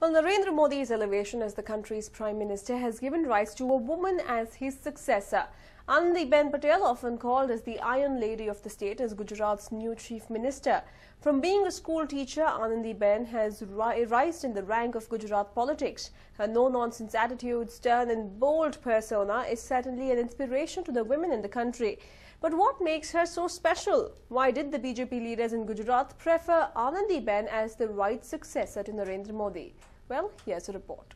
Well, Narendra Modi's elevation as the country's Prime Minister has given rise to a woman as his successor. Anandiben Patel, often called as the Iron Lady of the state, is Gujarat's new Chief Minister. From being a school teacher, Anandiben has risen in the rank of Gujarat politics. Her no-nonsense attitude, stern and bold persona is certainly an inspiration to the women in the country. But what makes her so special? Why did the BJP leaders in Gujarat prefer Anandiben as the right successor to Narendra Modi? Well, here's a report.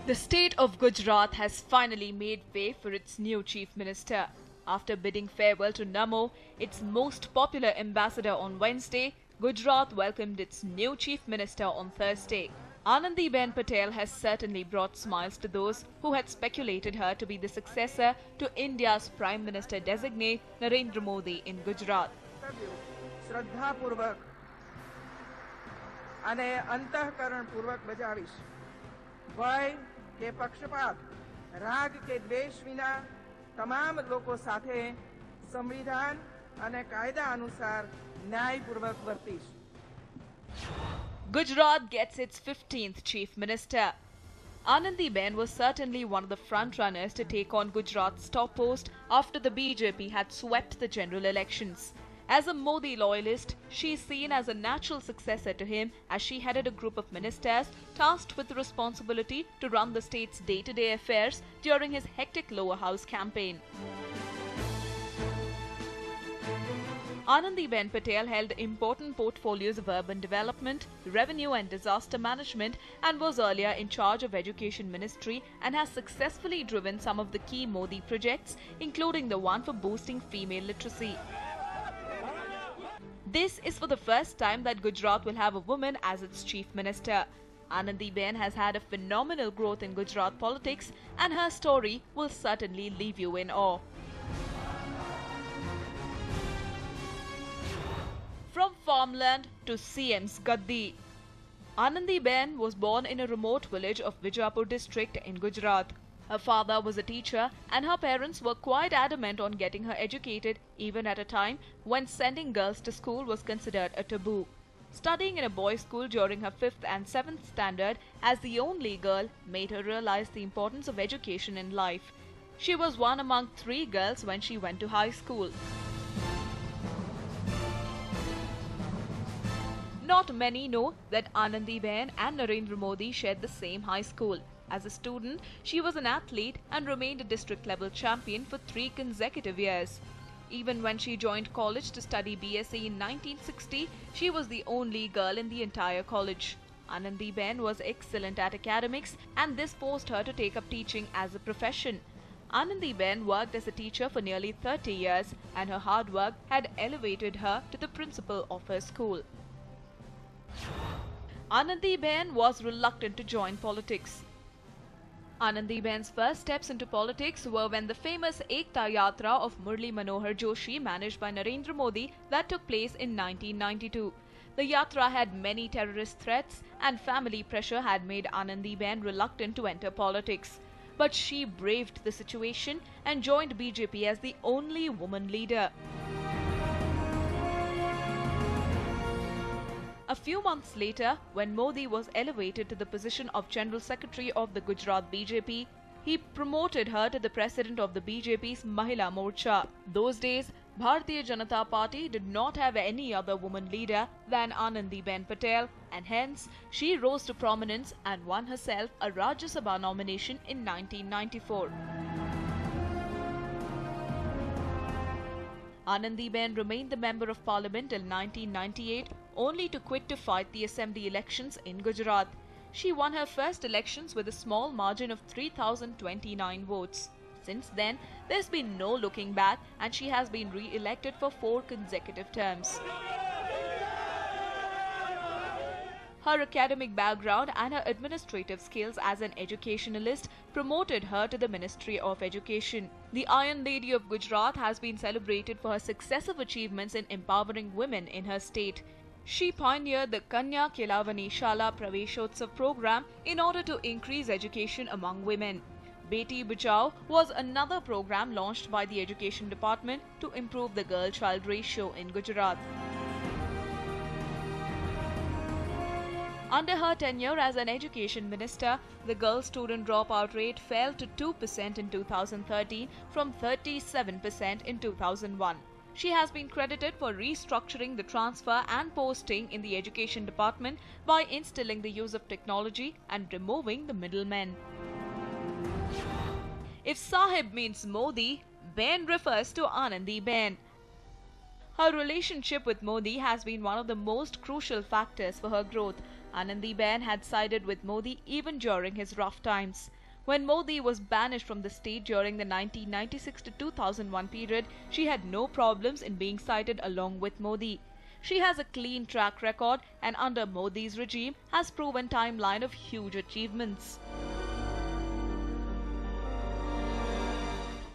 The state of Gujarat has finally made way for its new Chief Minister. After bidding farewell to Namo, its most popular ambassador on Wednesday, Gujarat welcomed its new Chief Minister on Thursday. Anandiben Patel has certainly brought smiles to those who had speculated her to be the successor to India's Prime Minister designate Narendra Modi in Gujarat. અને અંતઃકરણપૂર્વક બજાવીશ. ભય કે પક્ષપાત, રાગ કે દ્વેષ વિના તમામ લોકો સાથે સંવિધાન અને કાયદા અનુસાર ન્યાયપૂર્વક વર્તીશ. Gujarat gets its 15th Chief Minister. Anandiben was certainly one of the front-runners to take on Gujarat's top post after the BJP had swept the general elections. As a Modi loyalist, she is seen as a natural successor to him as she headed a group of ministers tasked with the responsibility to run the state's day-to-day affairs during his hectic lower house campaign. Anandiben Patel held important portfolios of urban development, revenue and disaster management and was earlier in charge of Education Ministry and has successfully driven some of the key Modi projects, including the one for boosting female literacy. This is for the first time that Gujarat will have a woman as its Chief Minister. Anandiben has had a phenomenal growth in Gujarat politics and her story will certainly leave you in awe. From farmland to CM's Gaddi. Anandiben was born in a remote village of Vijaypur district in Gujarat. Her father was a teacher and her parents were quite adamant on getting her educated even at a time when sending girls to school was considered a taboo. Studying in a boys' school during her 5th and 7th standard as the only girl made her realize the importance of education in life. She was one among 3 girls when she went to high school. Not many know that Anandiben and Narendra Modi shared the same high school. As a student, she was an athlete and remained a district-level champion for 3 consecutive years. Even when she joined college to study BSc in 1960, she was the only girl in the entire college. Anandiben was excellent at academics and this forced her to take up teaching as a profession. Anandiben worked as a teacher for nearly 30 years and her hard work had elevated her to the principal of her school. Anandiben was reluctant to join politics. Anandiben's first steps into politics were when the famous Ekta Yatra of Murli Manohar Joshi, managed by Narendra Modi, that took place in 1992. The yatra had many terrorist threats and family pressure had made Anandiben reluctant to enter politics. But she braved the situation and joined BJP as the only woman leader. A few months later, when Modi was elevated to the position of General Secretary of the Gujarat BJP, he promoted her to the President of the BJP's Mahila Morcha. Those days, Bharatiya Janata Party did not have any other woman leader than Anandiben Patel and hence she rose to prominence and won herself a Rajya Sabha nomination in 1994. Anandiben remained the Member of Parliament till 1998, only to quit to fight the Assembly elections in Gujarat. She won her first elections with a small margin of 3,029 votes. Since then, there's been no looking back and she has been re-elected for 4 consecutive terms. Her academic background and her administrative skills as an educationalist promoted her to the Ministry of Education. The Iron Lady of Gujarat has been celebrated for her successive achievements in empowering women in her state. She pioneered the Kanya Kelavani Shala Praveshotsav program in order to increase education among women. Beti Bachao was another program launched by the Education Department to improve the girl-child ratio in Gujarat. Under her tenure as an education minister, the girl student dropout rate fell to 2% in 2013 from 37% in 2001. She has been credited for restructuring the transfer and posting in the education department by instilling the use of technology and removing the middlemen. If Sahib means Modi, Ben refers to Anandiben. Her relationship with Modi has been one of the most crucial factors for her growth. Anandiben had sided with Modi even during his rough times. When Modi was banished from the state during the 1996 to 2001 period, she had no problems in being cited along with Modi. She has a clean track record and under Modi's regime has proven timeline of huge achievements.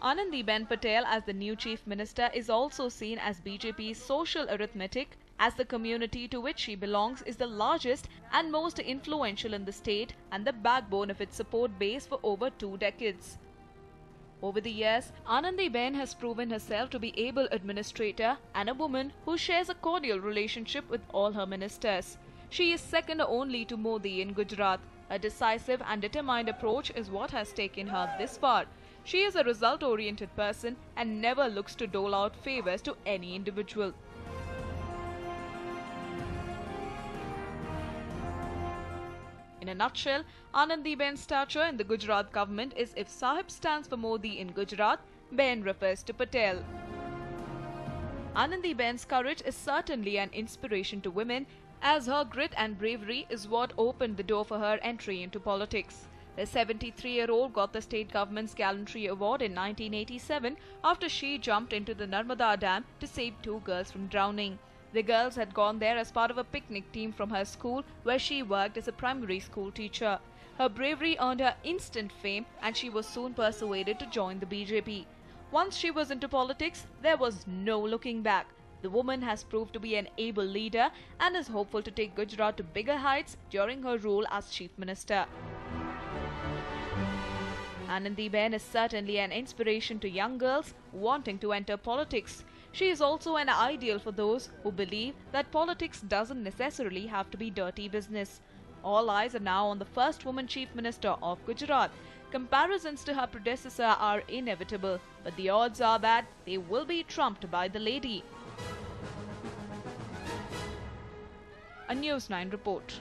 Anandiben Patel as the new chief minister is also seen as BJP's social arithmetic, as the community to which she belongs is the largest and most influential in the state and the backbone of its support base for over 2 decades. Over the years, Anandiben has proven herself to be able administrator and a woman who shares a cordial relationship with all her ministers. She is second only to Modi in Gujarat. A decisive and determined approach is what has taken her this far. She is a result-oriented person and never looks to dole out favors to any individual. In a nutshell, Anandiben's stature in the Gujarat government is if Sahib stands for Modi in Gujarat, Ben refers to Patel. Anandiben's courage is certainly an inspiration to women, as her grit and bravery is what opened the door for her entry into politics. The 73-year-old got the state government's Gallantry Award in 1987 after she jumped into the Narmada Dam to save 2 girls from drowning. The girls had gone there as part of a picnic team from her school where she worked as a primary school teacher. Her bravery earned her instant fame and she was soon persuaded to join the BJP. Once she was into politics, there was no looking back. The woman has proved to be an able leader and is hopeful to take Gujarat to bigger heights during her role as chief minister. Anandiben is certainly an inspiration to young girls wanting to enter politics. She is also an ideal for those who believe that politics doesn't necessarily have to be dirty business. All eyes are now on the first woman chief minister of Gujarat. Comparisons to her predecessor are inevitable, but the odds are that they will be trumped by the lady. A News 9 report.